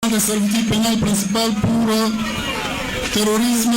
de servitude pénale principale pour terrorisme.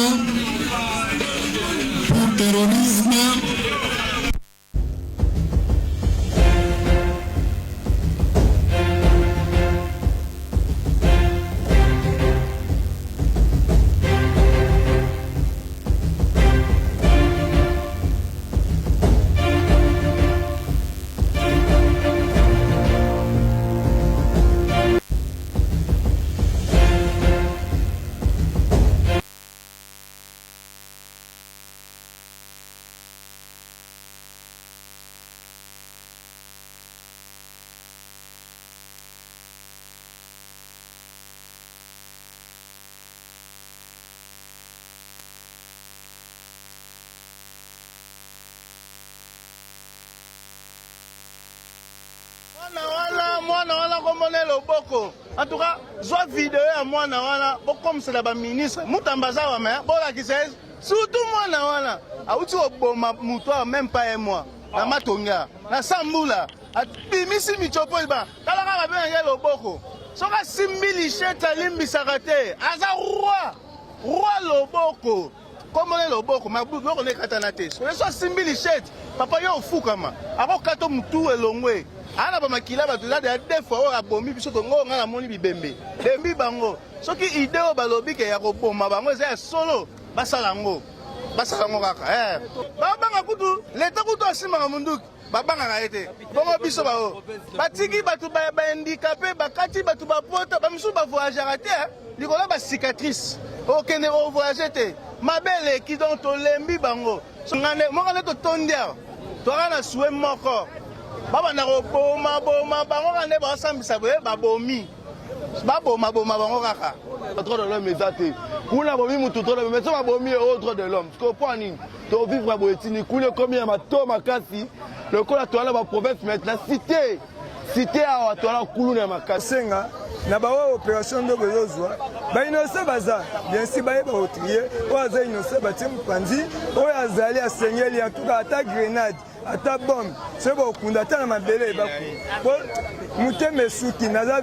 Mwana wana komone loboko. En tout cas, soit vidéo à mwana wana, comme c'est la ministre, mutambaza wa mais bon la qui sait surtout mwana wana. A uti oboma mutoa même pas un mois. Na matonga, na sambula. A bimisi michopo ba. Kala ka ba ngelo loboko. Soka simbili sheta limbi sakate. Aza roi loboko. Komone loboko, mabubu ko ne katana te. So simbili sheta. Papa yo fukama. Ako kato mutu elongwe. Ana ba makila ba tuzade ya defo o abomi biso to ngo ngana moni bibembe dembi bango soki ideo balobi ke ya ko boma bango eza solo basala ngo kaka banga kutu leta kutu asima munduki babanga ka ete bongo biso ba o batiki batu ba handicapé bakati batu ba pota ba misu ba voyager te likola ba cicatrice okene o voyager te mabele ki don to lembi bango so ngane mo ngane to tondia to kana suwe moko baba na boma bango kande ba sambisa boye babomi baboma bango kaka trop de l'homme ezate kuna bomi mutu trop de l'homme mais ça babomi autre de l'homme parce que pour nini to vivre boetini kuna comme ya mato makasi le kola to ala ba province maintenant cité a to ala kulu na makasi senga na ba opération ndoko yozwa ba inose baza bien si ba ba otrier o aza inose ba tim panzi o azali asengeli en tout cas ata grenade ata bombe c'est bon kunda ata na mabele ba ko muteme suki naza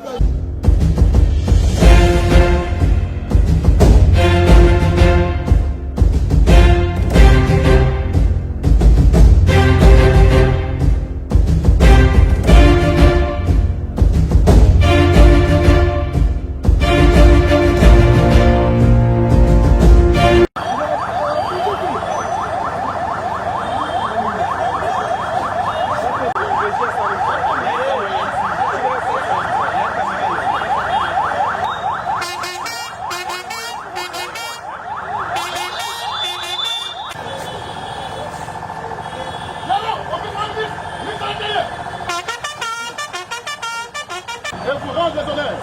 Et vous rendre les honneurs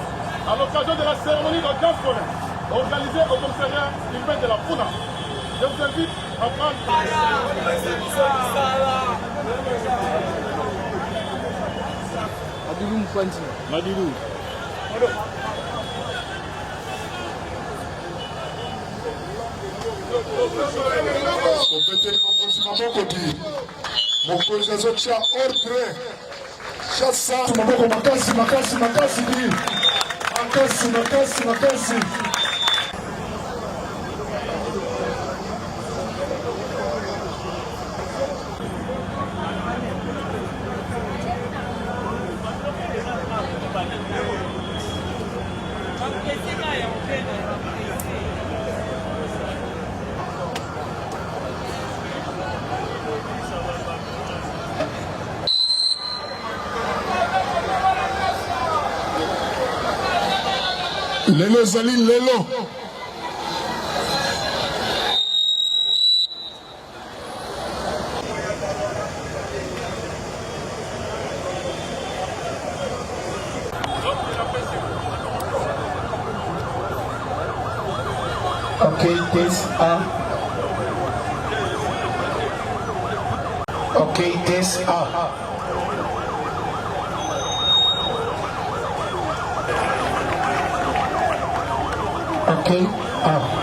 à l'occasion de la cérémonie d'audience foraine organisée au commissariat urbain de la Puna. Je vous invite à prendre... Madilou. Mokonzi azotia ordre chassa maboko makasi lelo zali lelo Okay, test A. Okay, test A. Okay, A.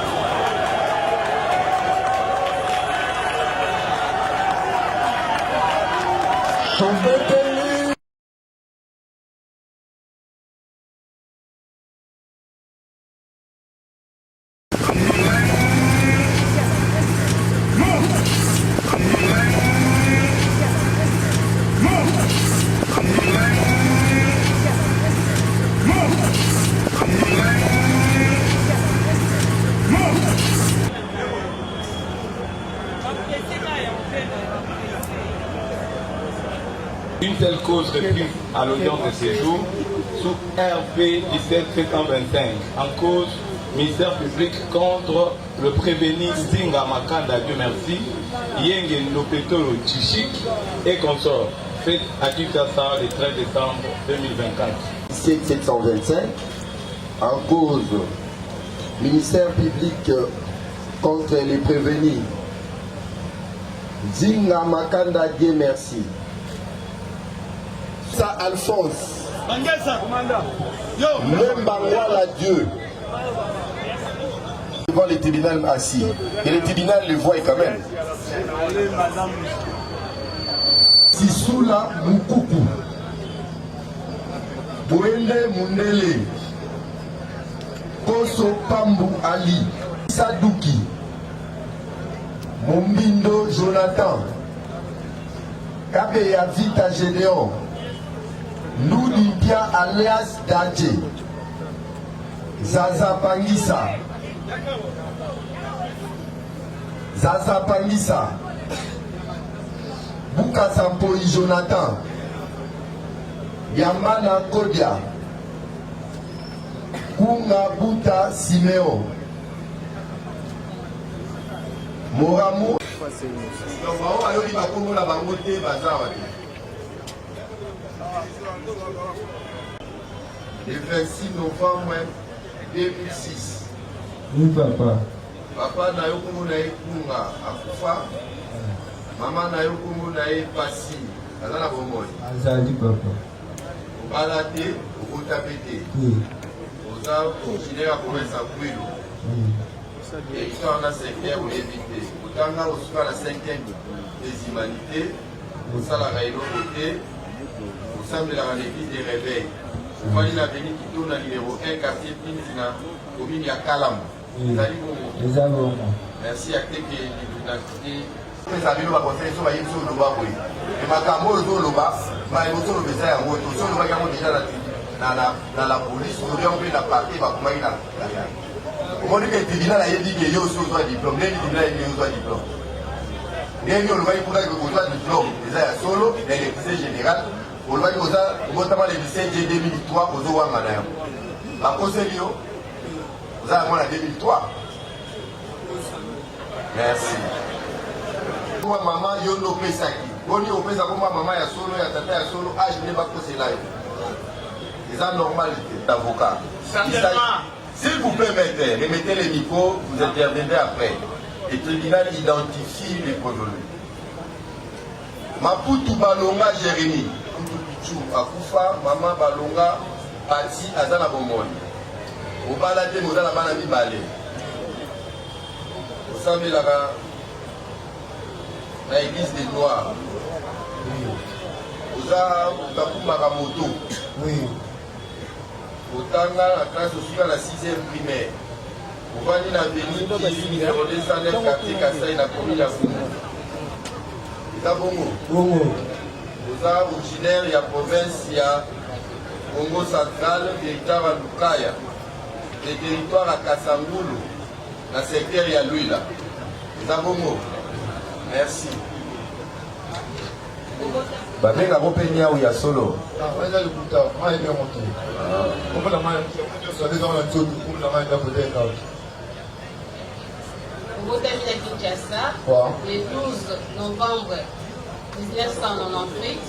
une telle cause reprise à l'audience de séjour sous RP 17725 en cause ministère public contre le prévenu Singa Makanda, Dieu merci, Yenge Lopetolo Tchichik et consort, fait à Kinshasa le 13 décembre 2024. 725 en cause ministère public contre les prévenus Zinga Makanda, Dieu merci. Ça Alphonse Mbangwala Dieu devant le tribunal assis et le tribunal le voit quand même. Sisula Mukuku Boende Mundele Koso Pambu Ali Saduki Mombindo Jonathan Kabeya Vita Gédéon Noudimpia alias Dadje Zaza Pangisa Buka Sampoi Jonathan Yamana Kodia Kunga Buta Simeo Moramu le 26 novembre 2006. Oui, papa. Papa na yo kombo na ye Kunga akufa. Mama na yo kombo na ye Pasi. Aza na bomoi. Azali papa. Obala te, okota pe te. Oza originaire ya province ya Kwilu. Territoire na secteur oyebi te. Otanga osuka na 5e des humanités. Osalaka eloko te. Osambelaka l'église des réveils. Ovali na Beni Kitona numéro 1 quartier Pinzina, commune ya Kalamu. Merci à tes l'identité. Les amis, nous va conseiller sur la yéso loba oui. Et ma camo le loba, ma émotion le baiser à moi. Tout ça le va gagner déjà dans la police. On vient ouvrir la partie, va comment il a. On dit que le tribunal a dit que yo soit diplôme, le tribunal il soit diplôme. Dernier le va il faudra que vous soit diplôme. Les a solo, l'électricité générale. On va dire que vous avez le lycée 2003 aux Owa Madame. La conseiller. Vous avez moins la 2003. Merci. Moi, maman, yo no pesa qui. Boni au pesa comme maman ya solo, ya tata ya solo, je n'ai pas posé là. C'est normal d'avocat. S'il vous plaît, remettez les micros, vous interviendrez après. Le tribunal identifie les provenus. Maputu Balonga Jérémy. Kutu Akufa, maman Balonga, Pati, Azana Bomoni. Au balade, nous allons à la balé. Vous savez, l'église des Noirs. Vous avez Maramoto. Oui. Autant la classe aussi à la 6e primaire. Vous voyez la Béni, numéro 209, quartier Kassai, la commune à Founou. Vous avez Bongo. Vous avez originaire, il y a province, il y a Congo central, territoire à Lukaya. Le territoire à Kassangoulou, dans le secteur, il y a lui là. Vous avez Bongo. Merci. Babenga Bopenia ou ya solo. Au termine à Kinshasa, le 12 novembre 1998.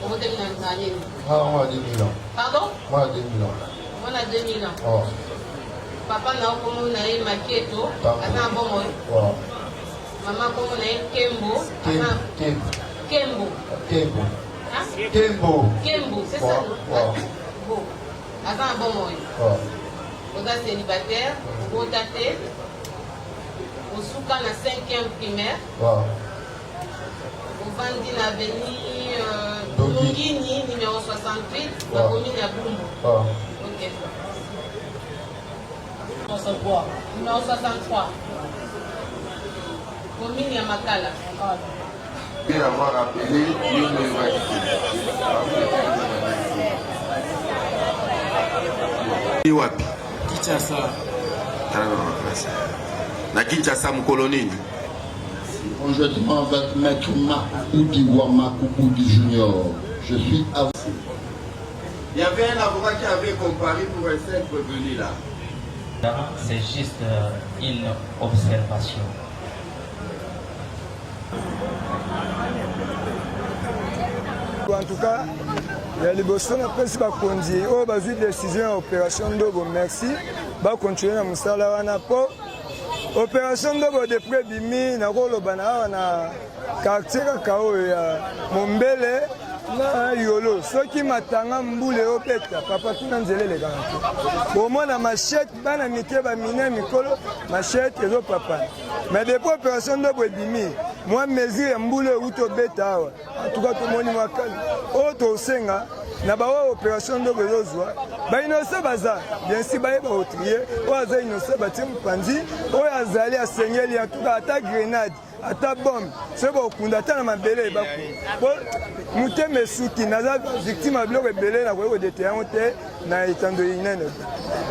Au termine à l'année. Moi, 2000 ans. Pardon? Moi, 2000 ans. Moi, à 2000 ans. Oh. Papa n'a pas comme on a eu Maketo, à un bon moment. Maman comme on a eu Kembo. Kembo. Kembo. Hein? Kembo. Kembo, c'est ça? Bon. Attends un bon moment. On est célibataire, on est tâté, on souka na 5e primaire. On vendit la avenue Longini, numéro 68, la commune à Boumbo. Ok. Numéro 63. Commune à Makala. Bien avoir appelé wapi? Kinshasa. Na Kinshasa mkolo nini? conjointement avec Maître Makoudi Wamakoudi Junior. Je suis à vous. Il y avait un avocat qui avait comparé pour un simple venu là. C'est juste une observation. En tout cas, il y a les bossons après si va conduire. Oh, bah une décision opération Ndogo. Merci. Va continuer à Moussala Wanapo. Opération Ndogo de près bimi na rolo bana na quartier kakao ya Mombele na yolo. Ceux qui matanga mbule opeta papa tuna nzele le garanti. Au moins na machette bana mike ba mine mikolo machette ezo papa. Mais depuis opération Ndogo bimi moi mesure mbule uto beta awa. En tout cas tout moni makali. Auto senga na bawa opération Ndogo ezozwa. Ba inose baza bien si ba ba otrier o aza inose ba tim panzi o azali asengeli en tout cas ata grenade ata bombe c'est bon kunda ta na mabele ba ko muteme suki naza victime bloko ebele na ko de terrain te na itando inene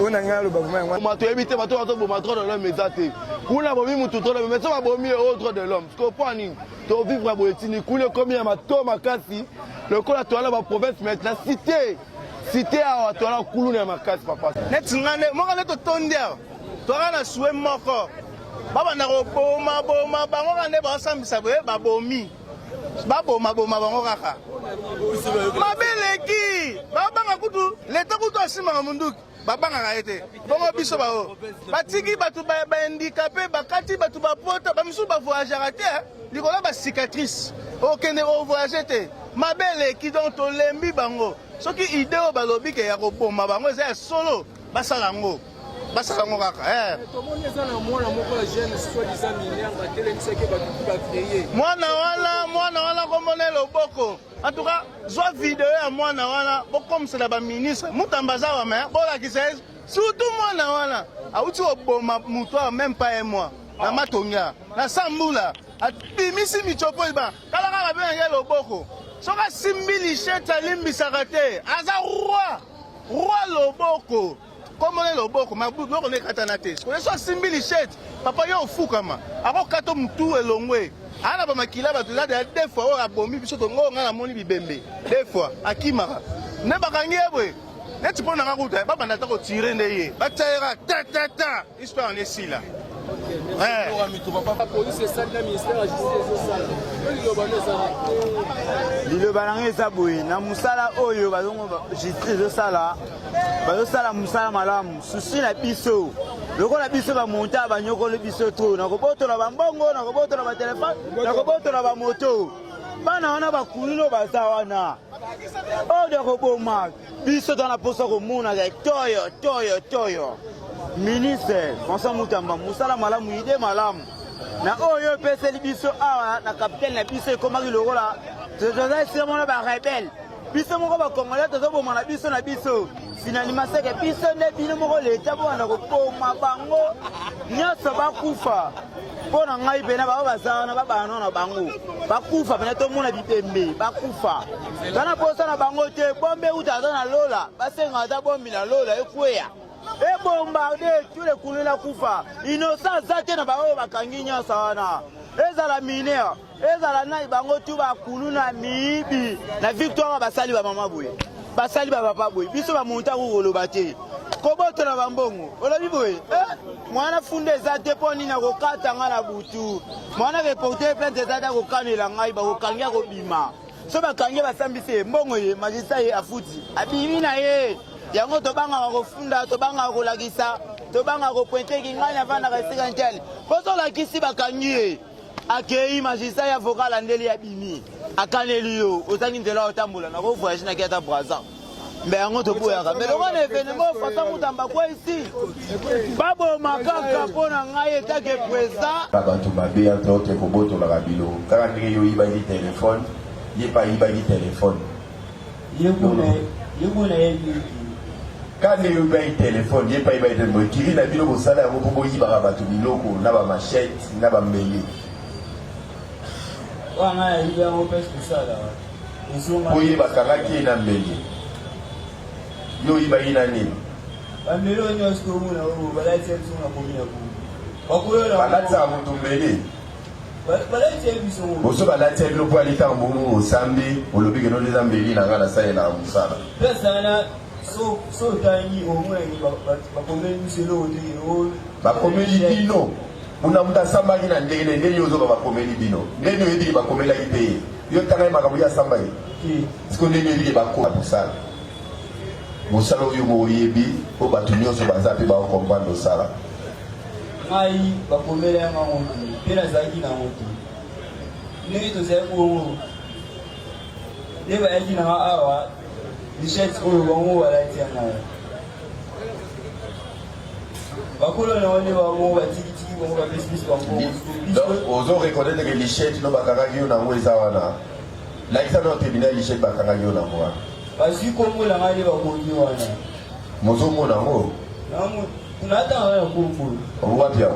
ona ngalo ba kuma mato ebite mato mato bo matro de l'homme ezate kuna bomi mutu to mais ça va bomi autre de l'homme comprendre to vivre bo etini kule combien mato makasi le kola to ala ba province maintenant cité à tola kulu na makasi papa net ngane mo ngane to tondia to kana suwe moko baba na ko boma bango ngane ba sambisa boye ba bomi ba boma bango kaka mabeleki baba ngakutu leta kutu asima munduki baba ngakaete bongo biso bao batiki batu ba handicapé bakati batu ba pota ba misu ba voyageur te likola ba cicatrice okende o voyager te mabeleki donc to lembi bango soki idée o balobi ke ya ko boma bango eza solo basala ngo kaka mwana wana komone loboko en tout cas zwa vidéo ya mwana wana bokomsela ba ministre mutambaza wa mais bolakisa surtout mwana wana auti oboma mutu même pas un mois na matonga na sambula abimisi michopo iba kala kala benga loboko soka simbili sheta limbisaka te aza roi loboko komone loboko maboko ne katana te ko so simbili shet papa yo fukama ako kato mtu elongwe ana ba makila ba tula deux fois o abomi biso to ngo ngana moni bibembe deux fois akimaka ne bakangi ebwe neti pona ngakuta baba ndata ko tirer ndeye batayera ta histoire en esila liloba nanga eza boye na mosala oyo justice ezosala bazosala mosala malamu susi na biso lokola biso bamonta banyokoli biso to nakobotola bambongo nakobotola batelefone nakobotola bamoto bana wana bakulino baza wana oyo nakoboma biso tana posa komona toyo ministre François Mutamba musala malamu ide malamu na oyo peseli biso awa na capitaine na biso ekomaki lokola toza siremona ba rebelle biso moko bakongolais tozoboma na biso finalement seke biso nde bino moko leta bona koboma bango nyonso bakufa mpo na ngai pena bao baza wana babana na bango bakufa pena tomona bipembe bakufa tana posa na bango te bombe uta aza na lola basenga ata bombi na lola ekweya ebombarde tule kulela kufa inosa aza te na baoyo bakangi nyonso wana ezala mineur ezala nai bango tu bakulu na miyibi na victoire basali bamama boye basali bapapa boye biso bamonta kukoloba te kobotola bambongo olobi boye mwana funde eza te mpo nini akokata nga na butu mwana reporter plainte eza te akokanela ngai bakokangi akobima so bakangi basambisi mbongo ye magisa ye afuti abimi na ye yango tobangaka kofunda tobangaka kolakisa tobangaka kopointeki ngai navandaka esika ntele mpo solakisi bakangi ye akei magisa ya vocal andeli ya bimi akaneli yo ozangi nzela otambola nakovoyage naki ata braza mbe yango toboyaka me loko na evenema ofata Mutamba kwa isi baboma kaka mpo na ngai etake président bato mabe entre autres kobotolaka bilo kaka ndenge yo oyibaki telefone ye pa yibaki telefone yekuna yebi kande yo oyibaki telefone ye pa yibaki telefone kiri na bino bosala yango mpo boyibaka bato biloko na bamachete na bambeye oye bakangaki ye na mbele yo oyibaki na nini balatisaka moto mbele Boso balati ya biloko alita mbongo osambi olobi ke no les ambeli na ngana sa ela musala. Bakomeli bino. Muna muta samba kina ndenge ndenge ozo bakomeli bino. Ndenge oyebi bakomela ipe. Yo tanga makambo ya samba yi. Siko ndenge oyebi bakoma musala. Musala oyo mo oyebi o batu nyonso baza pe ba comprendre osala. Ngai bakomela ya ngongi pena zaki na ngongi. Ndenge tozali ko leba yaki na awa Richard oyo bango balati yana. Bakolo na wale bango batiki bango ba business bango. Ozo reconnaître que Richard no bakangaki yo na ngo eza wana. La isa no terminal Richard bakangaki yo na ngo. Basi kombo la ngai bakomi wana. Mozo mona ngo. Namu tunata wana kombo. Wapi ya?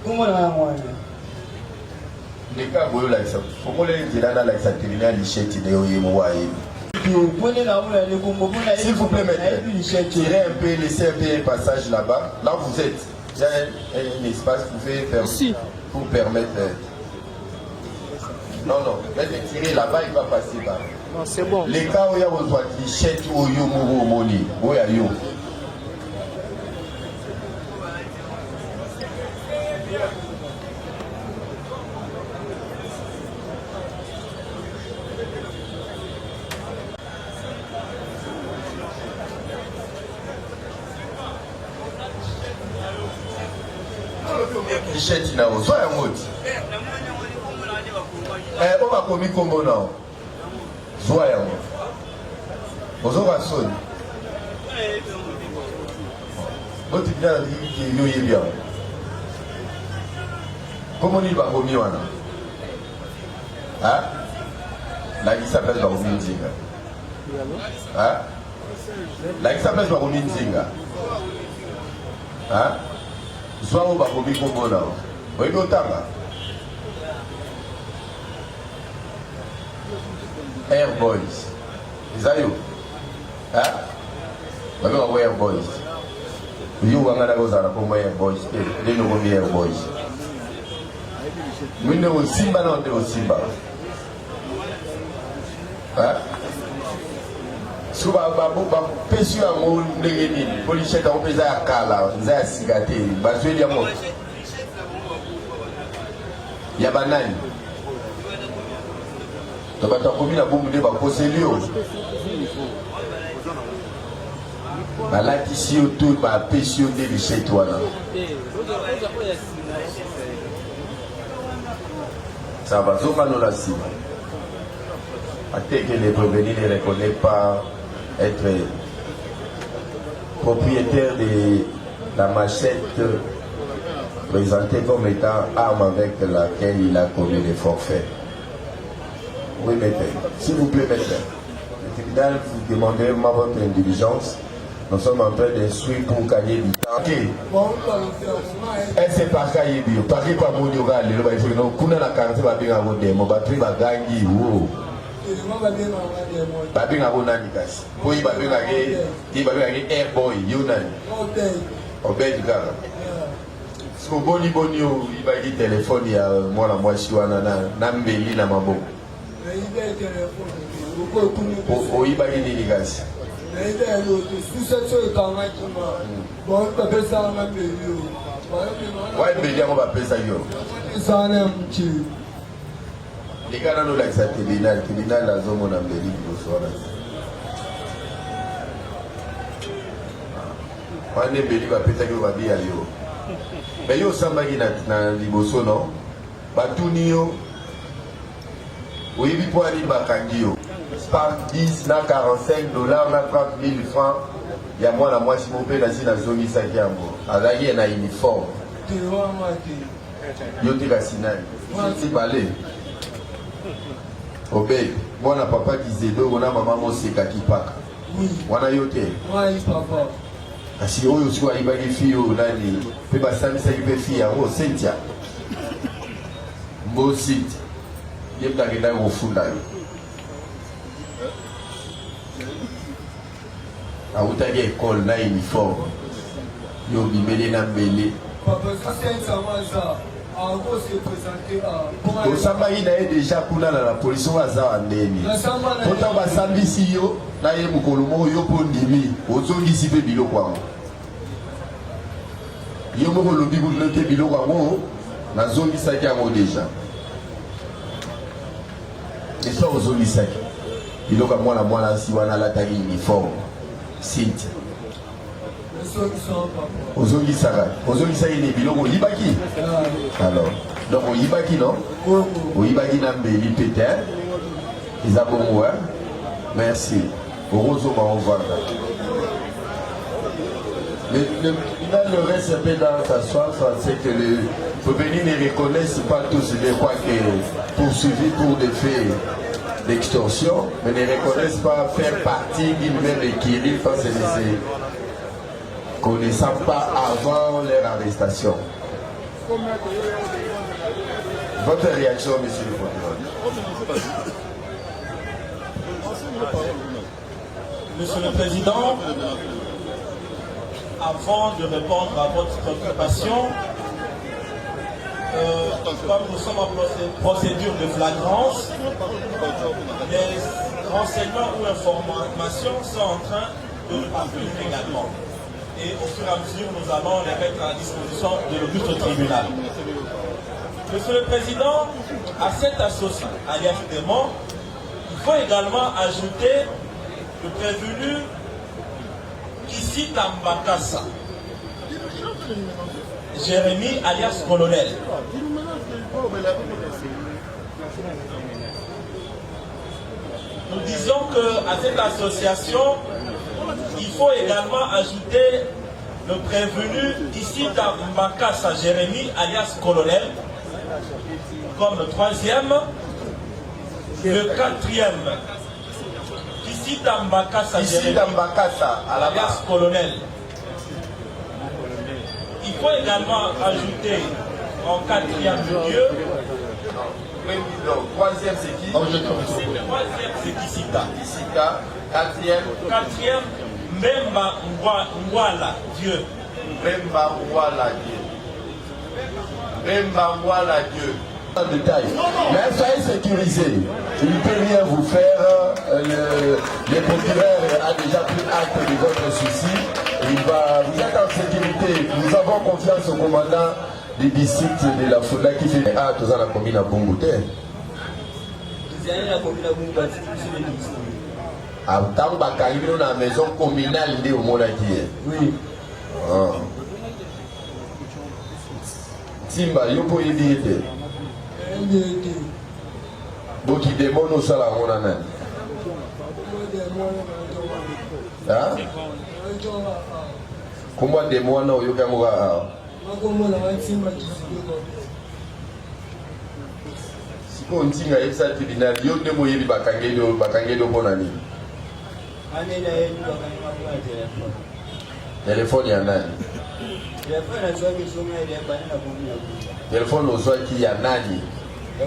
Kombo na mwana. Nika boyo la isa. Fomole nzilana la isa terminal Richard ne oyemo wa yebi. S'il vous plaît, maître, tirez un peu, laissez un peu un passage là-bas. Là où vous êtes, il y a un espace, vous pouvez faire pour permettre. Non, maître, tirez là-bas, il va passer là. Non, c'est bon. Les cas où il y a besoin de t-shirt ou yo moro moni, où il y a yo. T-shirt na o, soya moti. O ba komi kombo na o. Soya mo. Ozo ba soni. Oti bien di yo ye bien. Comment il va komi wana? Hein? Là il s'appelle ba komi nzinga. Hein? Là il s'appelle ba komi nzinga. Hein? Soit on va commis comme on a. Oui, d'autant. Air Boys. Is that you? Hein? Vous avez Air Boys. Vous avez un Air Boys. Vous avez Air Boys. Nous avons Simba, non, nous avons Simba. Hein? Suba babu pesio ya mo ndenge nini police ta opeza ya kala nza sigate bazweli ya mo ya banani to bata komina bombu de ba poselio balati si autour ba pesio de richet wana ça va zoma no la sima que les prévenus ne reconnaissent pas être propriétaire de la machette présentée comme étant arme avec laquelle il a commis les forfaits. Oui, maître. S'il vous plaît, maître. Le tribunal, vous demandez votre indulgence. Nous sommes en train d'instruire pour gagner du temps. Ok. C'est par cahier bio. Par qui pas mon yoga, le bail faut non. Kuna la carte va bien avoir des mots. Batterie va gagner. Wow. Babi ngabo nani kasi boyi babi ngake air boy yunani obedi kaka siko boni yo ibaki telefone ya mwana mwasi wana na mbeli na maboko oyibaki nini kasi wa mbeli yango bapesaki yo les gars n'ont pas accepté tribunal la zone en Amérique du Sud. On est béni va peut-être que va bien yo. Mais yo samba qui na liboso non. Batuni yo. Oui bi pour aller bakangi yo. Par 10 na $45 na 30 000 francs. Ya moi la moi si mon père na zone ça qui ambo. Azaki na uniforme. Yo te kasinani. Si balé. Obey, mwana papa kizedo wana mama moseka kipaka. Wana yote. Oui, papa. Asi oyo siko ayibaki fiyo nani pe basamisa ki pe fiya o Cynthia. Mbosit. Yemta kenda kufunda yo. Autaki école na uniforme. Yo bimele na mbele. Papa, c'est ça moi ça. tosambaki na ye deja kuna na police oyo aza wa ndeni po ntango basambisi yo na ye mokolo moko yo mpo ndimi ozongisi mpe biloko yango yo moko olobi kuno te biloko yango nazongisaki yango deja esa ozongisaki biloko ya mwana asi wana alataki uniforme site ozongisaki ni biloko oyibaki alors donc oyibaki non oyibaki na mbeli peut-être eza bongo merci okozoma ovanda le reste un peu dans ta soif, c'est que le prévenu ne reconnaissent pas tous les quoi que poursuivis pour des faits d'extorsion, mais ne reconnaissent pas faire partie d'une même équilibre face à ces connaissant pas avant leur arrestation. Votre réaction, monsieur le procureur? Monsieur le Président, avant de répondre à votre préoccupation, comme nous sommes en procédure de flagrance, les renseignements ou informations sont en train de nous parvenir également. Et au fur et à mesure, nous allons les mettre à disposition de l'auguste tribunal. Monsieur le Président, à cette association, alias Démon, il faut également ajouter le prévenu Kisita Mbakassa, Jérémy alias Colonel. Nous disons qu'à cette association, il faut également ajouter le prévenu Kisita Mbakassa, Jérémy alias Colonel, comme le troisième, le quatrième. Kisita Mbakassa, alias Colonel. Il faut également ajouter en quatrième lieu. Troisième c'est qui? Le troisième c'est Kisita. Quatrième, Mbemba Ngwala Dieu. Mbemba Ngwala Dieu. En détail. Mais soyez sécurisés. Il ne peut rien vous faire. Le procureur a déjà pris acte de votre souci. Vous êtes en sécurité. Nous avons confiance au commandant du district de la Foula qui fait tout dans la commune à Bongoté. À Tambakangi, dans la maison communale de Omonaki. Oui. Timba, yo po yedite. Boki demon au sala monana. Hein? Comment demon na yo kamura? Siko ntinga esa tribunal yo demo yebi bakangelo bonani. Téléphone ya nani? Téléphone ozwaki ya nani?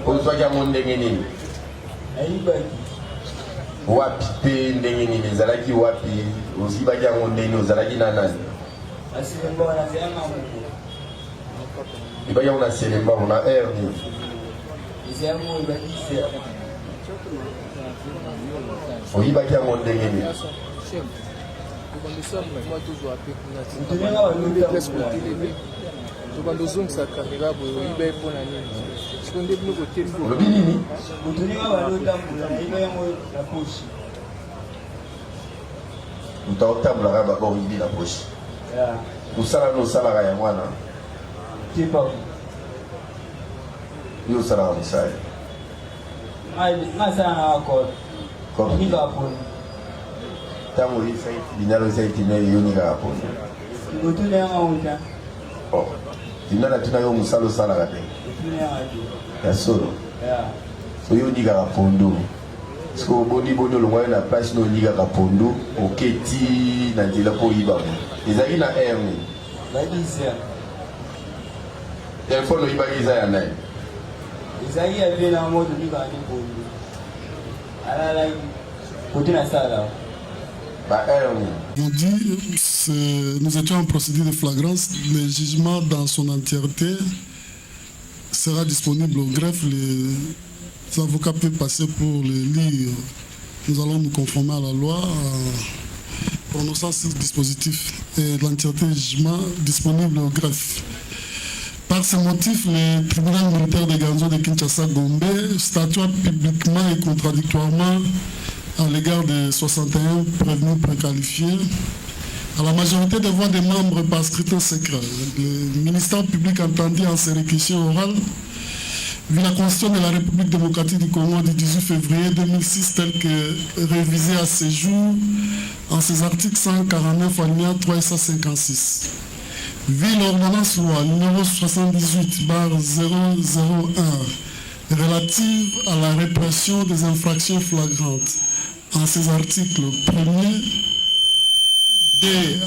Ozwaki yango ndenge nini? Wapi mpe ndenge nini? Ezalaki wapi? Ozibaki yango ndenge ozalaki na nani? Ibaki yango na Selemba na air nini? Oyibaki yango ndenge nini? Olobi nini? Utaotambolaka baba oyibi na poche. Osala nosalaka ya mwana. Yo osalaka mosala. Tango binalo zaiti na yonika hapo. Oh. Dinala tuna yo musalo sala kate. Ya solo. So yo nika kapondo. So boni longwa na place no nika kapondo oketi na ndila po yiba. Ezali na air ni. Badisa. Telephone yiba kiza ya nai. Ezali ya vena moto nika ni pondo. Ala côté na sala. Aujourd'hui, nous étions en procédure de flagrance. Le jugement dans son entièreté sera disponible au greffe. Les avocats peuvent passer pour les lire. Nous allons nous conformer à la loi en prononçant ce dispositif et l'entièreté du jugement disponible au greffe. Par ce motif, le tribunal militaire de Ganzo de Kinshasa-Gombe statua publiquement et contradictoirement à l'égard des 61 prévenus préqualifiés à la majorité des voix des membres par scrutin secret. Le ministère public entendit en ses réquisitions orales, vu la Constitution de la République démocratique du Congo du 18 février 2006 telle que révisée à ce jour en ses articles 149 alinéa 3 et 156. Vu l'ordonnance loi numéro 78/001 relative à la répression des infractions flagrantes en ses articles 1er,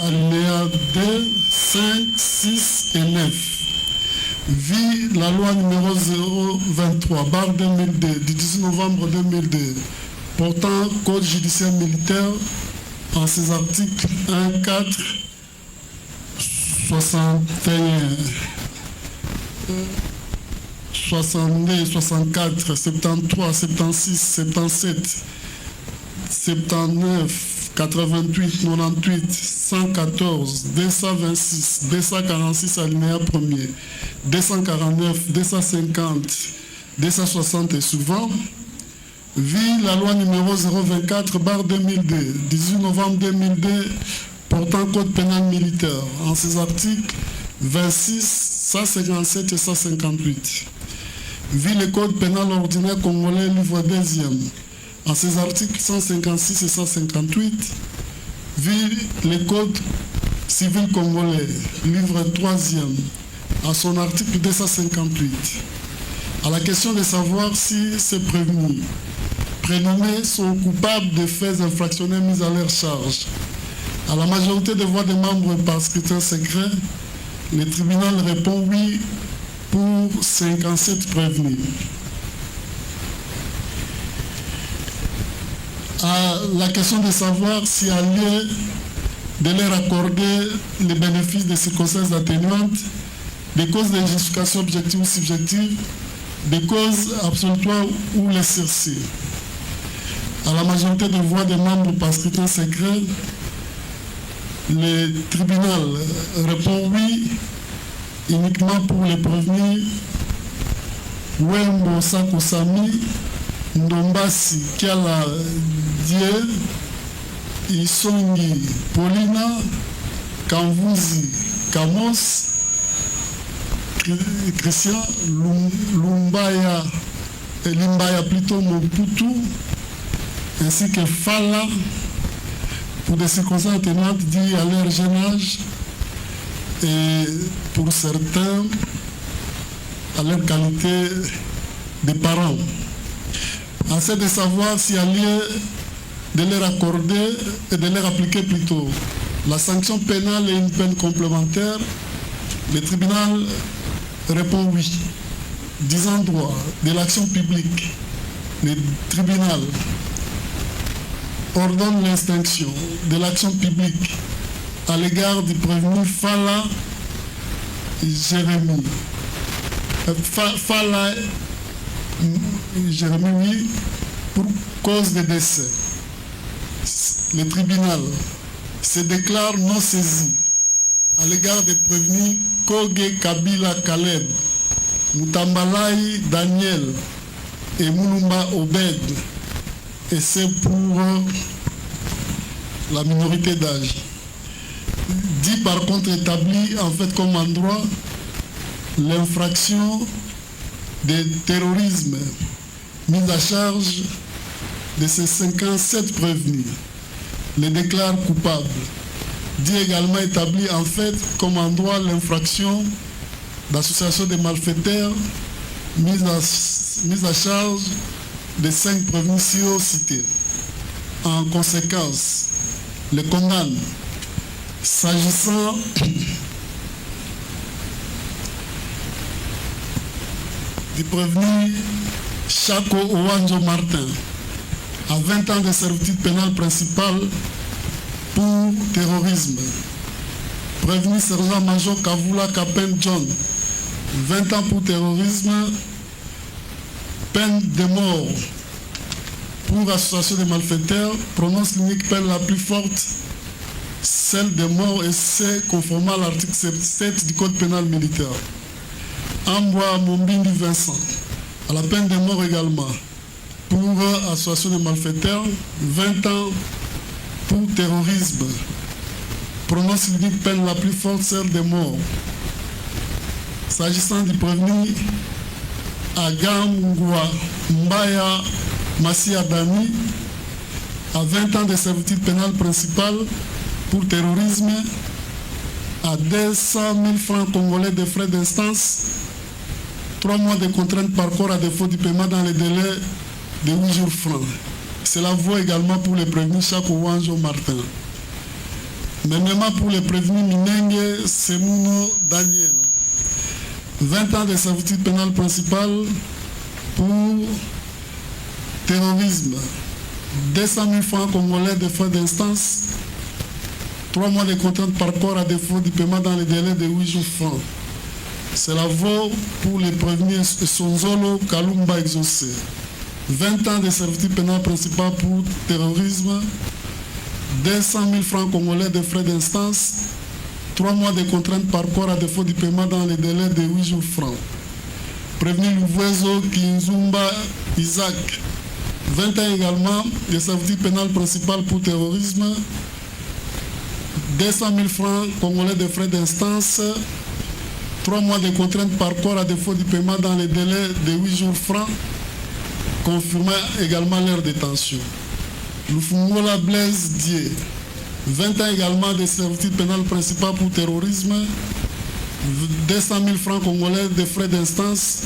alinéa 2, 5, 6 et 9. Vit la loi numéro 023/2002 du 18 novembre 2002 portant code judiciaire militaire en ses articles 1, 4, 61, 62, 64, 73, 76, 77, 79, 88, 98, 114, 226, 246 alinéa 1er, 249, 250, 260 et suivant, vit la loi numéro 024/2002, 18 novembre 2002, portant code pénal militaire, en ses articles 26, 157 et 158. Vit le code pénal ordinaire congolais, livre 2e, en ses articles 156 et 158, vit le Code civil congolais, livre 3e, à son article 258. À la question de savoir si ces prévenus prénommés sont coupables de faits infractionnels mis à leur charge, à la majorité des voix des membres par scrutin secret, le tribunal répond oui pour 57 prévenus. À la question de savoir s'il y a lieu de leur accorder les bénéfices des circonstances atténuantes, des causes de justification objective ou subjective, des causes absolutoires ou les sursis. À la majorité des voix des membres par scrutin secret, le tribunal répond oui uniquement pour les prévenus Wembo Sakosami, Ndombasi Kiala Die, Isongi Paulina, Kamvuzi Kamos, Christian Limbaya plutôt Mobutu, ainsi que Fala, pour des circonstances atténuantes dues à leur jeune âge et pour certains à leur qualité de parents. Assez de savoir s'il y a lieu de leur accorder et de leur appliquer plutôt la sanction pénale et une peine complémentaire, le tribunal répond oui. Disant droit de l'action publique, le tribunal ordonne l'extinction de l'action publique à l'égard du prévenu Fala Jérémy. Fala Jérémy, oui, pour cause de décès. Le tribunal se déclare non saisi à l'égard des prévenus Koge Kabila Kaleb, Mutambalai Daniel et Mulumba Obed, et c'est pour la minorité d'âge. Dit par contre établi en fait comme endroit l'infraction de terrorisme mise à charge de ces 57 prévenus, les déclare coupables. Dit également établi en fait comme endroit l'infraction d'association de malfaiteurs mise à charge des 5 prévenus cités. En conséquence, le condamne. S'agissant du prévenu Chako Owanjo Martin, à 20 ans de servitude pénale principale pour terrorisme. Prévenu sergent-major Kavula Kapen John, 20 ans pour terrorisme, peine de mort pour association de malfaiteurs, prononce l'unique peine la plus forte, celle de mort, et c'est conformément à l'article 7 du Code pénal militaire. Amboa Mombindi Vincent, à la peine de mort également, pour association de malfaiteurs, 20 ans pour terrorisme, prononce l'unique peine la plus forte, celle de mort. S'agissant du prévenu Agangwa Mbaya Massi Adami, à 20 ans de servitude pénale principale pour terrorisme, à 200 000 francs congolais de frais d'instance, 3 mois de contrainte par corps à défaut du paiement dans les délais de 8 jours francs. Cela vaut également pour les prévenus Chako Wanjo Martin. Même pour les prévenus Minenge Semouno Daniel. 20 ans de servitude pénale principale pour terrorisme. 200 000 francs congolais de frais d'instance. 3 mois de contrainte par corps à défaut du paiement dans les délais de 8 jours francs. Cela vaut pour les prévenus Sonzolo Kalumba exaucé. 20 ans de servitude pénale principale pour terrorisme. 200 000 francs congolais de frais d'instance. 3 mois de contrainte par corps à défaut du paiement dans les délais de 8 jours francs. Prévenu Louvoiso Kinzumba Isaac. 20 ans également de servitude pénale principale pour terrorisme. 200 000 francs congolais de frais d'instance. 3 mois de contrainte par corps à défaut du paiement dans les délais de 8 jours francs, confirmant également leur détention. Lufungola Blaise Dié, 20 ans également de servitude pénale principale pour terrorisme, 200 000 francs congolais de frais d'instance,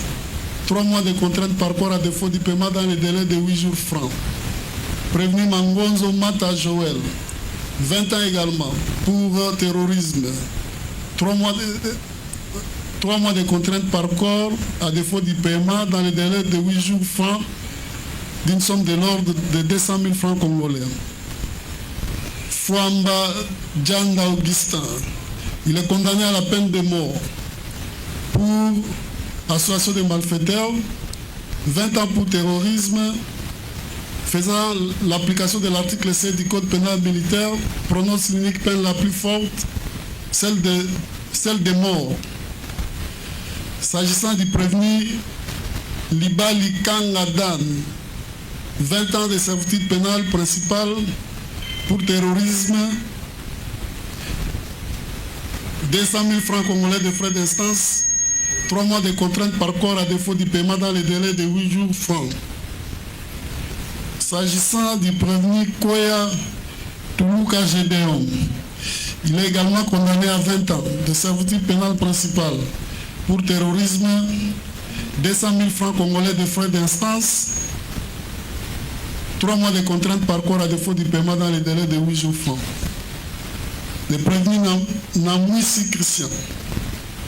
3 mois de contrainte par corps à défaut du paiement dans les délais de 8 jours francs. Prévenu Mangonzo Mata Joël, 20 ans également pour terrorisme, 3 mois de contrainte par corps à défaut du paiement dans les délais de 8 jours francs d'une somme de l'ordre de 200 000 francs congolais. Fouamba Djanda Augustin, il est condamné à la peine de mort pour association de malfaiteurs, 20 ans pour terrorisme, faisant l'application de l'article 7 du Code pénal militaire, prononce l'unique peine la plus forte, celle de mort. S'agissant du prévenu Libali Kangadan, 20 ans de servitude pénale principale pour terrorisme, 200 000 francs congolais de frais d'instance, 3 mois de contrainte par corps à défaut du paiement dans les délais de 8 jours francs. S'agissant du prévenu Koya Toulouka Gédéon, il est également condamné à 20 ans de servitude pénale principale pour terrorisme, 200 000 francs congolais de frais d'instance, 3 mois de contrainte par corps à défaut du paiement dans les délais de 8 jours francs. Le prévenu Namouissi Christian,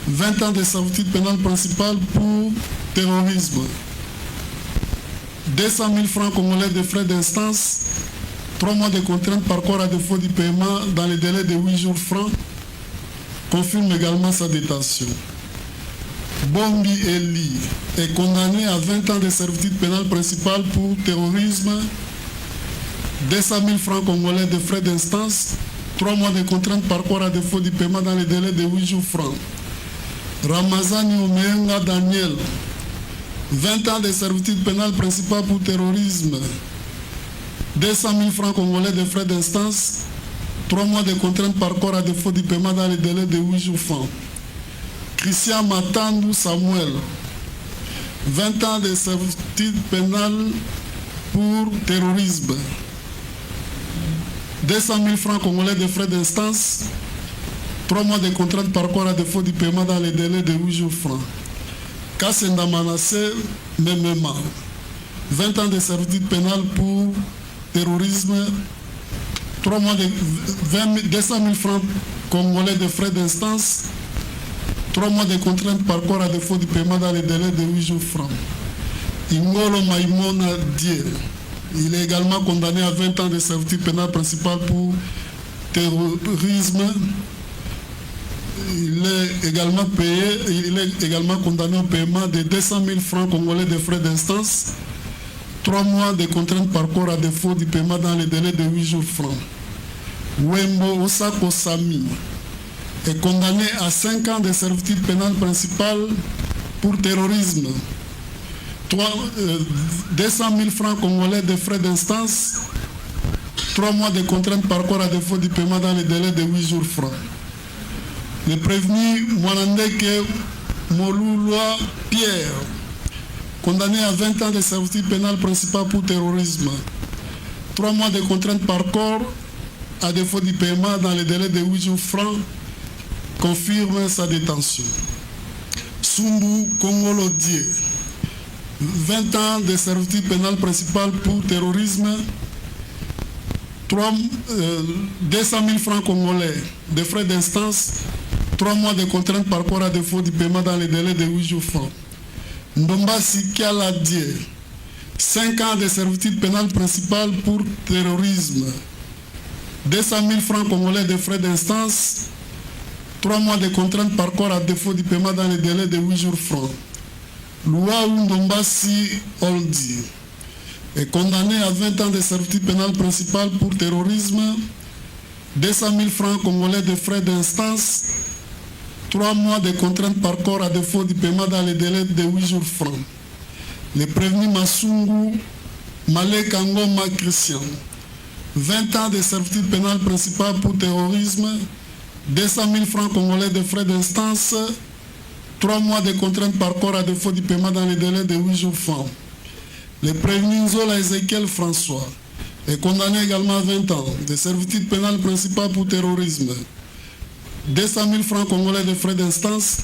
20 ans de servitude pénale principale pour terrorisme, 200 000 francs congolais de frais d'instance, 3 mois de contrainte par corps à défaut du paiement dans les délais de 8 jours francs, confirme également sa détention. Bombi Eli est condamné à 20 ans de servitude pénale principale pour terrorisme, 200 000 francs congolais de frais d'instance, 3 mois de contrainte par corps à défaut du paiement dans les délais de 8 jours francs. Ramazani Omenga Daniel, 20 ans de servitude pénale principale pour terrorisme, 200 000 francs congolais de frais d'instance, 3 mois de contrainte par corps à défaut du paiement dans les délais de 8 jours francs. Christian Matandou Samuel, 20 ans de servitude pénale pour terrorisme, 200 000 francs congolais de frais d'instance, 3 mois de contrainte par corps à défaut du paiement dans les délais de 8 jours francs. Kassenda Manassé Memema, 20 ans de servitude pénale pour terrorisme, 3 mois de 200 000 francs congolais de frais d'instance, 3 mois de contrainte par corps à défaut du paiement dans les délais de 8 jours francs. Ingolo Maïmona Dier, il est également condamné à 20 ans de servitude pénale principale pour terrorisme, il est également condamné au paiement de 200 000 francs congolais de frais d'instance, 3 mois de contrainte par corps à défaut du paiement dans les délais de 8 jours francs. Wembo Osako Sami est condamné à 5 ans de servitude pénale principale pour terrorisme, 200 000 francs congolais de frais d'instance, 3 mois de contrainte par corps à défaut du paiement dans les délais de 8 jours francs. Le prévenu Mwanandeke Moluloa Pierre, condamné à 20 ans de servitude pénale principale pour terrorisme, 3 mois de contrainte par corps à défaut du paiement dans les délais de 8 jours francs, confirme sa détention. Sumbu Kongolo Die, 20 ans de servitude pénale principale pour terrorisme, 200 000 francs congolais de frais d'instance, 3 mois de contrainte par corps à défaut du paiement dans les délais de 8 jours francs. Ndomba Sikiala Die, 5 ans de servitude pénale principale pour terrorisme, 200 000 francs congolais de frais d'instance, 3 mois de contrainte par corps à défaut du paiement dans les délais de 8 jours francs. Louaou Ndombasi Oldi est condamné à 20 ans de servitude pénale principale pour terrorisme, 200 000 francs congolais de frais d'instance, 3 mois de contrainte par corps à défaut du paiement dans les délais de 8 jours francs. Le prévenu Masungu Malek Angoma Christian, 20 ans de servitude pénale principale pour terrorisme, 200 000 francs congolais de frais d'instance, 3 mois de contrainte par corps à défaut du paiement dans les délais de 8 jours francs. Le prévenu Nzola Ezekiel François est condamné également à 20 ans de servitude pénale principale pour terrorisme, 200 000 francs congolais de frais d'instance,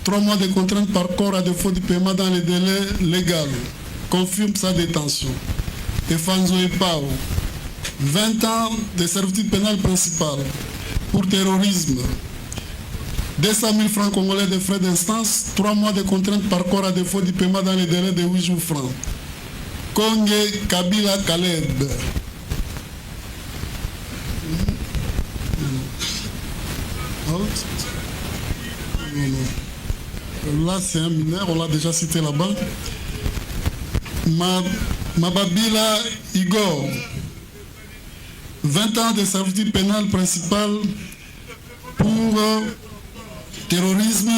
3 mois de contrainte par corps à défaut du paiement dans les délais légaux, confirme sa détention. Et Fanzo Epao, 20 ans de servitude pénale principale pour terrorisme, 200 000 francs congolais de frais d'instance, 3 mois de contrainte par corps à défaut du paiement dans les délais de 8 jours francs. Kongé Kabila Kaleb. Là, c'est un mineur, on l'a déjà cité là-bas. Mababila Igor, 20 ans de servitude pénale principale pour terrorisme,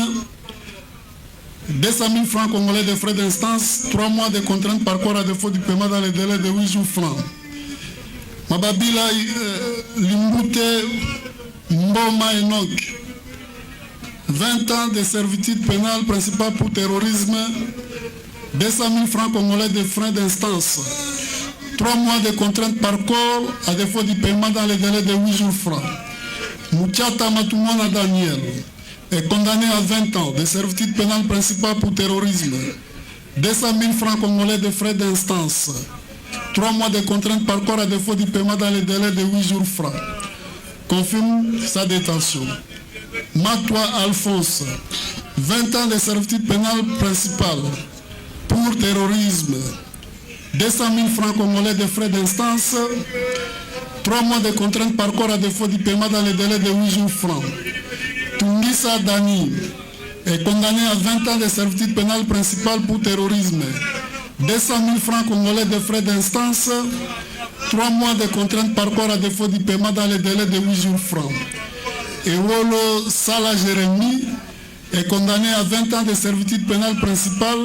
200 000 francs congolais de frais d'instance, 3 mois de contrainte par corps à défaut du paiement dans les délais de 8 jours francs. Mababila Limbute Mboma Enoch, 20 ans de servitude pénale principale pour terrorisme, 200 000 francs congolais de frais d'instance, 3 mois de contrainte par corps à défaut du paiement dans les délais de 8 jours francs. Mouchata Matumona Daniel est condamné à 20 ans de servitude pénale principale pour terrorisme, 200 000 francs congolais de frais d'instance, 3 mois de contrainte par corps à défaut du paiement dans les délais de 8 jours francs. Confirme sa détention. Matoua Alphonse, 20 ans de servitude pénale principale pour terrorisme, 200 000 francs congolais de frais d'instance, 3 mois de contrainte par corps à défaut du paiement dans les délais de 8 jours francs. Tungisa Dani est condamné à 20 ans de servitude pénale principale pour terrorisme, 200 000 francs congolais de frais d'instance, 3 mois de contrainte par corps à défaut du paiement dans les délais de 8 jours francs. Ewolo Sala Jérémy est condamné à 20 ans de servitude pénale principale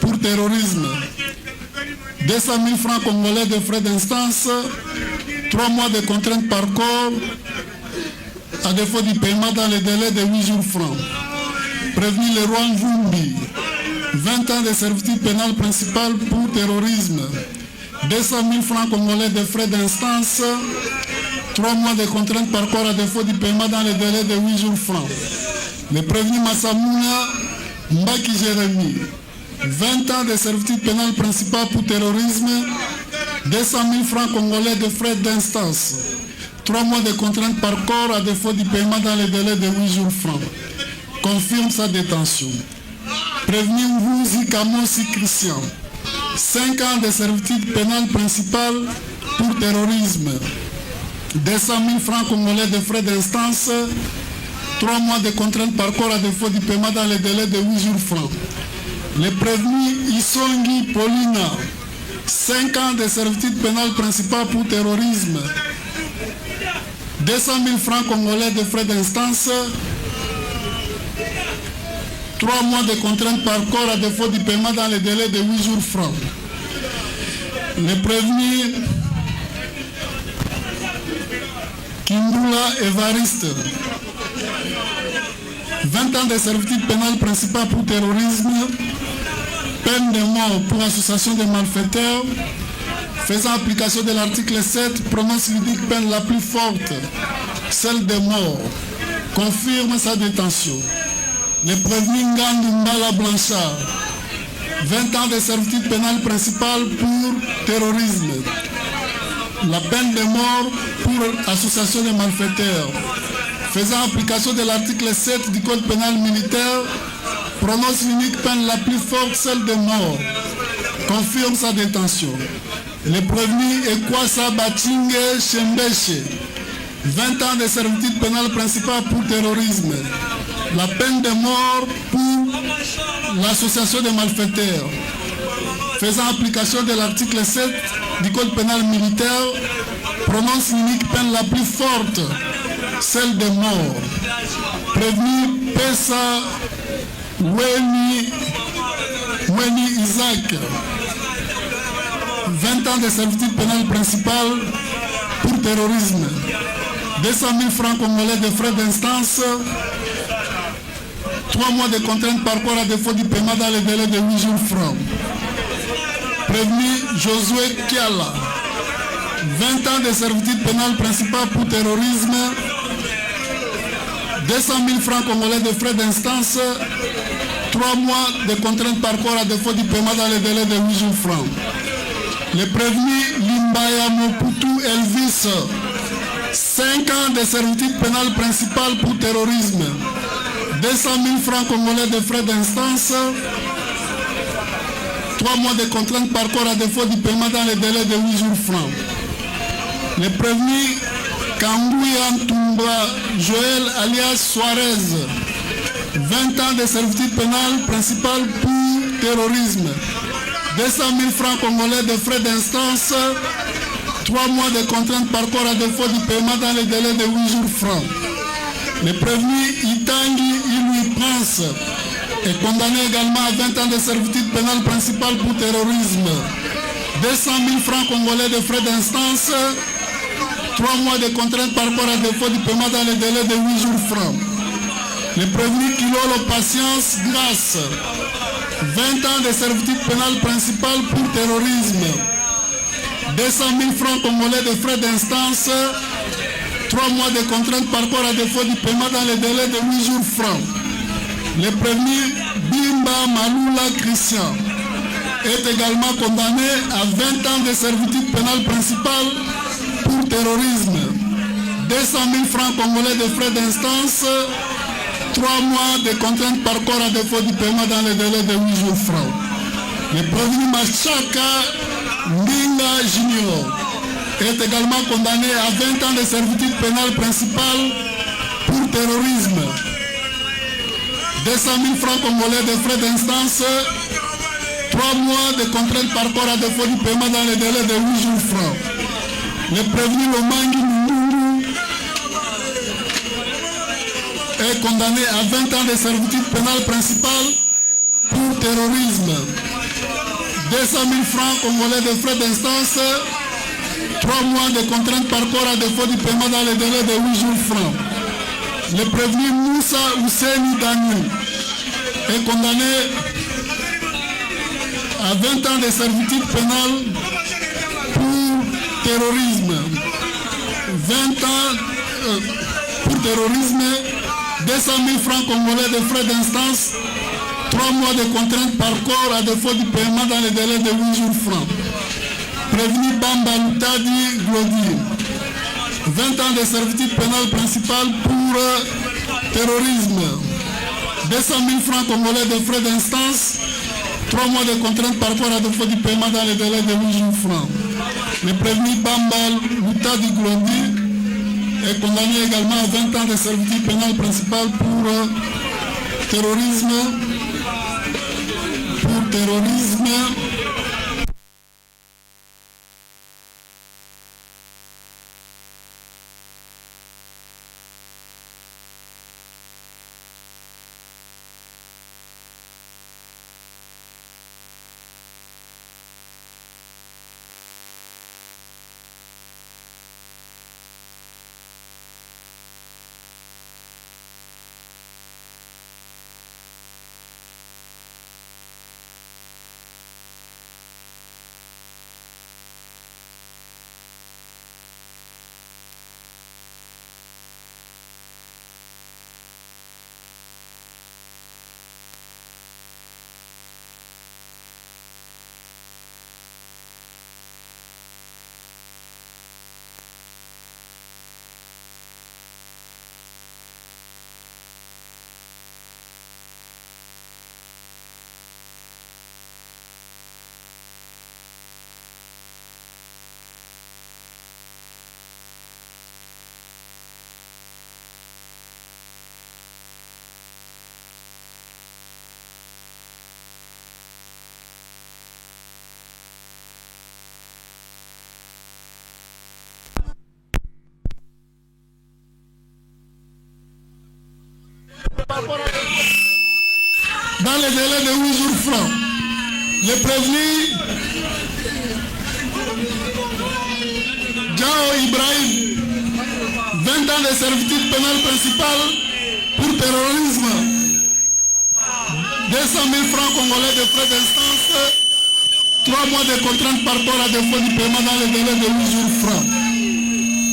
pour terrorisme, 200 000 francs congolais de frais d'instance, 3 mois de contrainte par corps à défaut du paiement dans les délais de 8 jours francs. Prévenu Leroy Vumbi, 20 ans de servitude pénale principale pour terrorisme, 200 000 francs congolais de frais d'instance, 3 mois de contrainte par corps à défaut du paiement dans les délais de 8 jours francs. Le prévenu Massamouna Mbaki Jérémy, 20 ans de servitude pénale principale pour terrorisme, 200 000 francs congolais de frais d'instance, 3 mois de contrainte par corps à défaut du paiement dans les délais de 8 jours francs. Confirme sa détention. Prévenu Mvouzi Kamosi Christian, 5 ans de servitude pénale principale pour terrorisme, 200 000 francs congolais de frais d'instance, 3 mois de contrainte par corps à défaut du paiement dans les délais de 8 jours francs. Le prévenu Isongi Paulina, 5 ans de servitude pénale principale pour terrorisme, 200 000 francs congolais de frais d'instance, 3 mois de contrainte par corps à défaut du paiement dans les délais de 8 jours francs. Le prévenu Kimbula Evariste, 20 ans de servitude pénale principale pour terrorisme, peine de mort pour association de malfaiteurs, faisant application de l'article 7, prononce l'unique peine la plus forte, celle de mort, confirme sa détention. Le prévenu Ngandu Mbala Blanchard, 20 ans de servitude pénale principale pour terrorisme, la peine de mort pour association de malfaiteurs, faisant application de l'article 7 du Code pénal militaire, prononce l'unique peine la plus forte, celle de mort, confirme sa détention. Le prévenu Ekwasa Batingue Chembeche, 20 ans de servitude pénale principale pour terrorisme, la peine de mort pour l'association de malfaiteurs, faisant application de l'article 7 du Code pénal militaire, prononce l'unique peine la plus forte, celle de mort. Prévenu Pesa Weni Isaac, 20 ans de servitude pénale principale pour terrorisme, 200 000 francs congolais de frais d'instance, 3 mois de contrainte par corps à défaut du paiement dans les délais de 8 jours francs. Prévenu Josué Kiala, 20 ans de servitude pénale principale pour terrorisme, 200 000 francs congolais de frais d'instance, 3 mois de contrainte par corps à défaut du paiement dans les délais de 8 jours francs. Le prévenu Limbaya Moputu Elvis, 5 ans de servitude pénale principale pour terrorisme, 200 000 francs congolais de frais d'instance, 3 mois de contrainte par corps à défaut du paiement dans les délais de 8 jours francs. Le prévenu Kambouya Ntumba Joël alias Suarez, 20 ans de servitude pénale principale pour terrorisme, 200 000 francs congolais de frais d'instance, 3 mois de contrainte par corps à défaut du paiement dans les délais de 8 jours francs. Le prévenu Itangi Ilui Prince est condamné également à 20 ans de servitude pénale principale pour terrorisme, 200 000 francs congolais de frais d'instance, 3 mois de contrainte par corps à défaut du paiement dans les délais de 8 jours francs. Le prévenu Kilolo Patience Grâce, 20 ans de servitude pénale principale pour terrorisme, 200 000 francs congolais de frais d'instance, 3 mois de contrainte par corps à défaut du paiement dans les délais de 8 jours francs. Le prévenu Bimba Malula Christian est également condamné à 20 ans de servitude pénale principale pour terrorisme, 200 000 francs congolais de frais d'instance, 3 mois de contrainte par corps à défaut du paiement dans les délais de 8 jours francs. Le prévenu Machaka Mbinga Junior est également condamné à 20 ans de servitude pénale principale pour terrorisme, 200 000 francs congolais de frais d'instance, 3 mois de contrainte par corps à défaut du paiement dans les délais de 8 jours francs. Le prévenu Lomangi Mundungu est condamné à 20 ans de servitude pénale principale pour terrorisme, 200 000 francs congolais de frais d'instance, 3 mois de contrainte par corps à défaut du paiement dans les délais de 8 jours francs. Le prévenu Moussa Ouseni Dani est condamné à 20 ans de servitude pénale pour terrorisme, 20 ans pour terrorisme, 200 000 francs congolais de frais d'instance, 3 mois de contrainte par corps à défaut du paiement dans les délais de 8 jours francs. Prévenu Bamba Lutadi Glodi, 20 ans de servitude pénale principale pour terrorisme, 200 000 francs congolais de frais d'instance, 3 mois de contrainte par corps à défaut du paiement dans les délais de 8 jours francs. Le prévenu Bamba Lutadi Glodi est condamné également à 20 ans de servitude pénale principale pour terrorisme. Dans les délais de 8 jours francs, les prévenus Jao Ibrahim, 20 ans de servitude pénale principale pour terrorisme, 200 000 francs congolais de frais d'instance, 3 mois de contrainte par rapport à défaut du paiement dans les délais de 8 jours francs.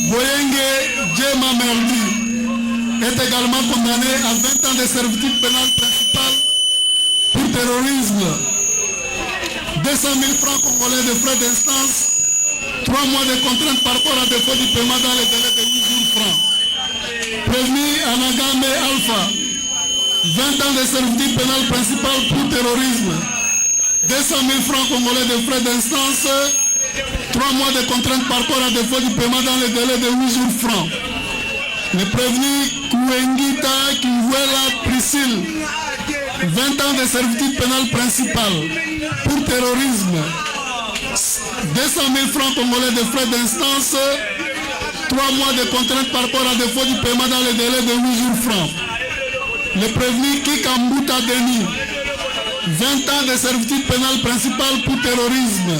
Boyenge Djema Merdi est également condamné à 20 ans de servitude pénale principale pour terrorisme, 200 000 francs congolais de frais d'instance, 3 mois de contrainte par rapport à défaut du paiement dans les délais de 8 jours francs. Prévenu Anagame Alpha, 20 ans de servitude pénale principale pour terrorisme, 200 000 francs congolais de frais d'instance, 3 mois de contrainte par rapport à défaut du paiement dans les délais de 8 jours francs. Le prévenu Kouengita Kivuela Priscille, 20 ans de servitude pénale principale pour terrorisme, 200 000 francs congolais de frais d'instance, 3 mois de contrainte par rapport à défaut du paiement dans les délais de 8 jours francs. Le prévenu Kikambuta Denis, 20 ans de servitude pénale principale pour terrorisme,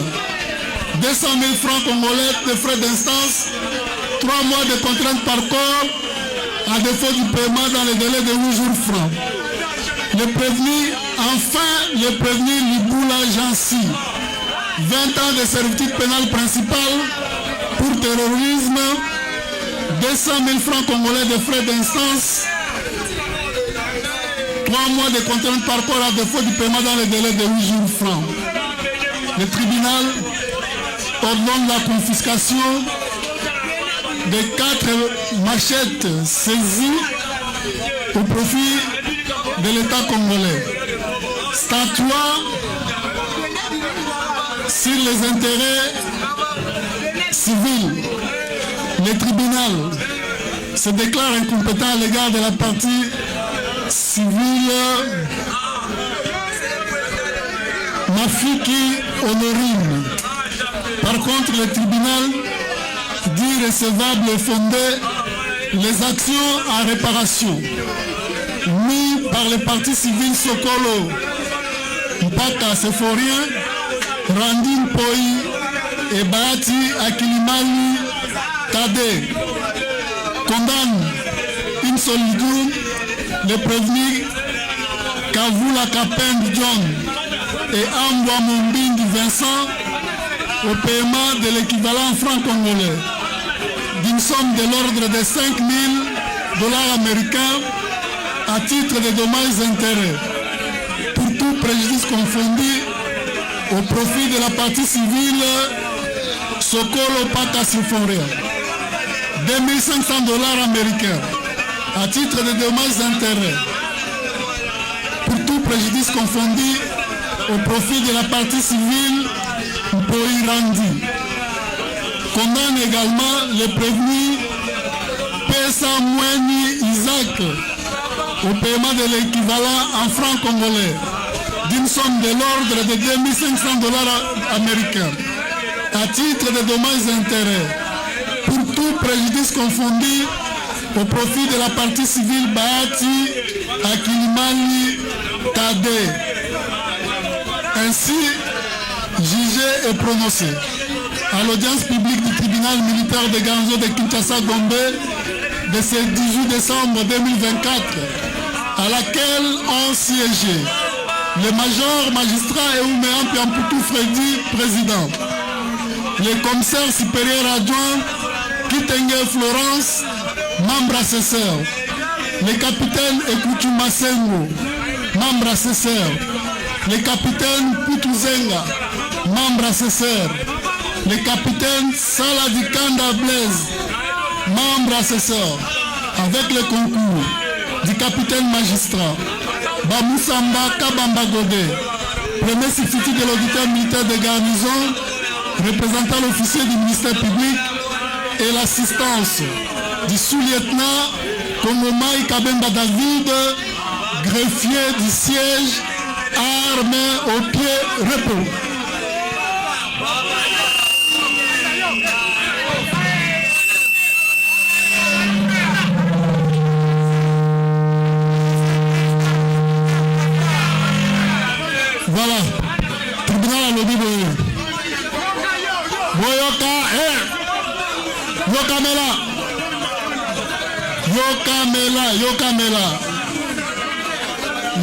200 000 francs congolais de frais d'instance, 3 mois de contrainte par corps à défaut du paiement dans les délais de 8 jours francs. Le prévenu Liboula Jansi, 20 ans de servitude pénale principale pour terrorisme, 200 000 francs congolais de frais d'instance, 3 mois de contrainte par corps à défaut du paiement dans les délais de 8 jours francs. Le tribunal ordonne la confiscation de 4 machettes saisies au profit de l'État congolais. Statuant sur les intérêts civils, le tribunal se déclare incompétent à l'égard de la partie civile Mafiki Honorine. Par contre, le tribunal dit recevable et fondé les actions à réparation mis par les partis civils Sokolo, Mpaka Seforien, Randine Poi et Bahati Akilimali Tade. Condamne in solidum les prévenus Kavula Kapend John et Ambwa Mombindi Vincent au paiement de l'équivalent franc congolais d'une somme de l'ordre de 5 000 $ américains à titre de dommages intérêts pour tout préjudice confondu au profit de la partie civile Sokolo Paka Siforia. 2 500 $ américains à titre de dommages intérêts pour tout préjudice confondu au profit de la partie civile Mpoirandi. Condamne également les prévenus Moussa Moueni Isaac au paiement de l'équivalent en francs congolais d'une somme de l'ordre de 2500 $ américains à titre de dommages et intérêts pour tout préjudice confondu au profit de la partie civile Bahati Akilimali Tade. Ainsi, jugé et prononcé à l'audience publique du tribunal militaire de Ganzo de Kinshasa-Gombe de ce 18 décembre 2024, à laquelle ont siégé le major magistrat Eouméan Piampoutou Freddy, président, le commissaire supérieur adjoint Kitenge Florence, membre assesseur, le capitaine Ekoutou Masengo, membre assesseur, le capitaine Poutouzenga, membre assesseur, le capitaine Saladikanda Blaise, membre assesseur, avec le concours du capitaine magistrat Bamoussamba Kabamba Godé, premier substitut de l'auditeur militaire de garnison, représentant l'officier du ministère public, et l'assistance du sous-lieutenant Kongomai Kabemba David, greffier du siège, armé au pied repos. Voilà, tribunal à l'objet de Boyoka, Yokamela, Yokamela, Yokamela,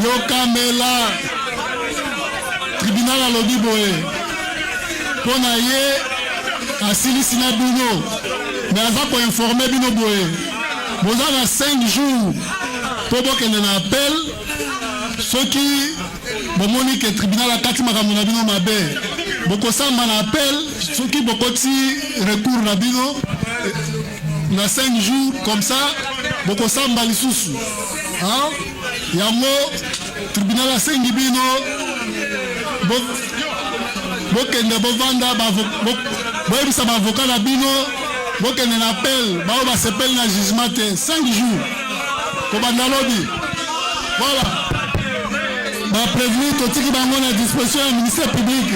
Yokamela, tribunal à l'objet de Ponaye, Assili Sinabuno, mais à ça pour informer Bino Boye. Vous avez 5 jours pour qu'il y ait un appel, ceux qui bomoni que tribunal a kati makambo na bino mabe bokosamba na appel soki bokoti recours na bino na 5 jours comme ça bokosamba lisusu hein yango tribunal a sengi bino bokende bovanda boyebisa bavocat na bino bokende na appel bao basepeli na jugement te 5 jours kobanda lobi voilà. Va prévenir tout ce qui va à disposition du ministère public.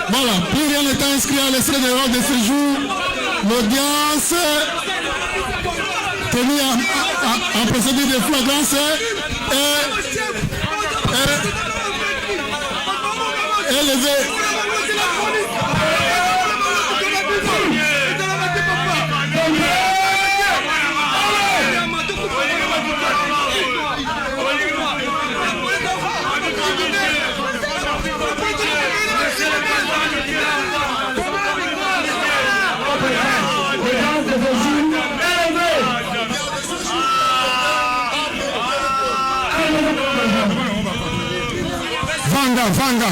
Voilà, plus rien n'est inscrit à l'extrait de l'ordre de ce jour. L'audience tenue en procédure de flagrance est élevée. Vanda.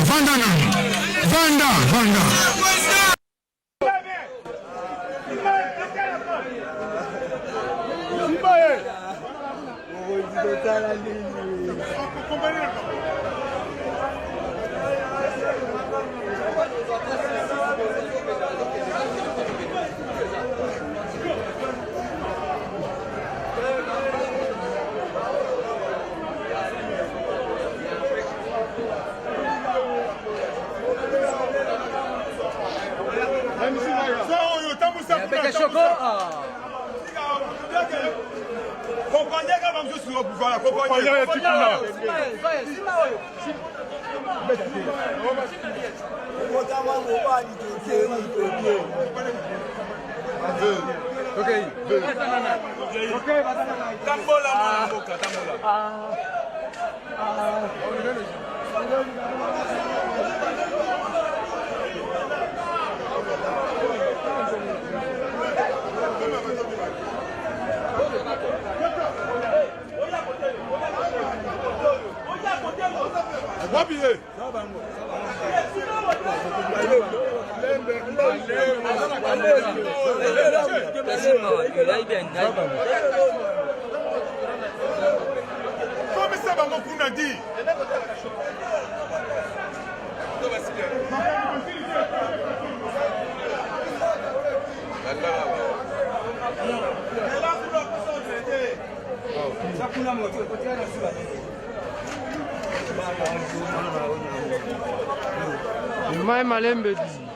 Mai malembe di.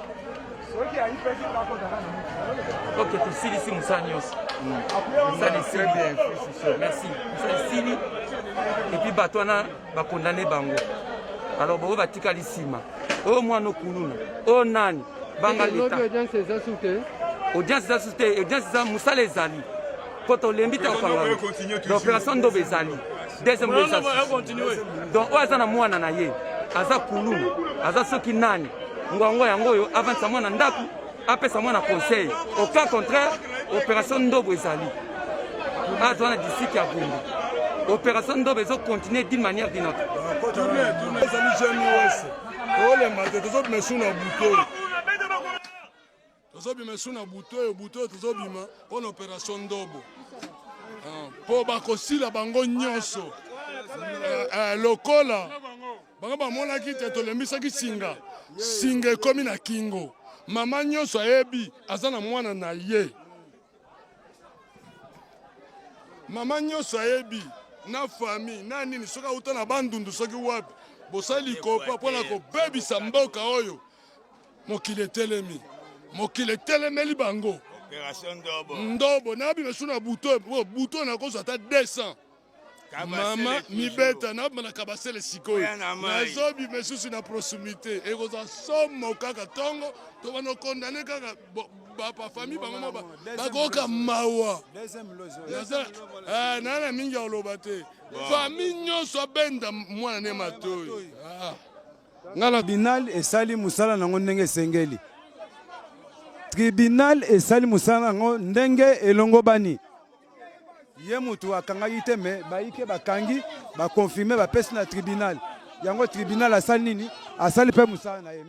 Ok, tu sili si musanios. Très bien. Merci. Sili. Et puis batona va condamner bango. Alors bon va tikali sima. Oh moi no kuluna. Oh nani. Banga leta. Audience za soute, audience za musale zali. Quand on l'invite à parler. L'opération Ndobe zali. Deuxième donc oazana mwana na ye. Aza kuluna. Aza soki nani. Ngwango yango yo avance mwana ndaku. Apesa mwana conseil. Au cas contraire, opération Ndobe zali. Azwana d'ici qui a bombé. Opération Ndobe zo continuer d'une manière ou d'une autre. Tozobima suna buto tozobima pour l'opération Ndobo. Po bakosila bango nyonso. Lokola bango bamonaki te tolembisaki singa. Singa ekomi na kingo. Mama nyonso ayebi aza na mwana na ye. Mama nyonso ayebi na famille na nini soka uta na bandundu soki wapi. Bosali kopa pona ko bebisa mboka oyo. Mokile telemi. Mokile telemeli bango. Opération Ndobo. Ndobo nabi mesuna buto na kozo ata 200. Mama mibeta na bana kabasele sikoyo. Nazobi mesusu na proximité. E koza somo kaka tongo to bano condamner kaka ba famille bango ba koka mawa. Nana mingi oloba te. Famille nyonso benda mwana ne matoyi. Ngala binal esali musala nango ndenge sengeli. Tribunal esali musala nango ndenge elongo bani. Ye mutu akangaki te me baike bakangi ba confirmer ba pesi na tribunal. Yango tribunal asali nini? Asali pe musala na ye.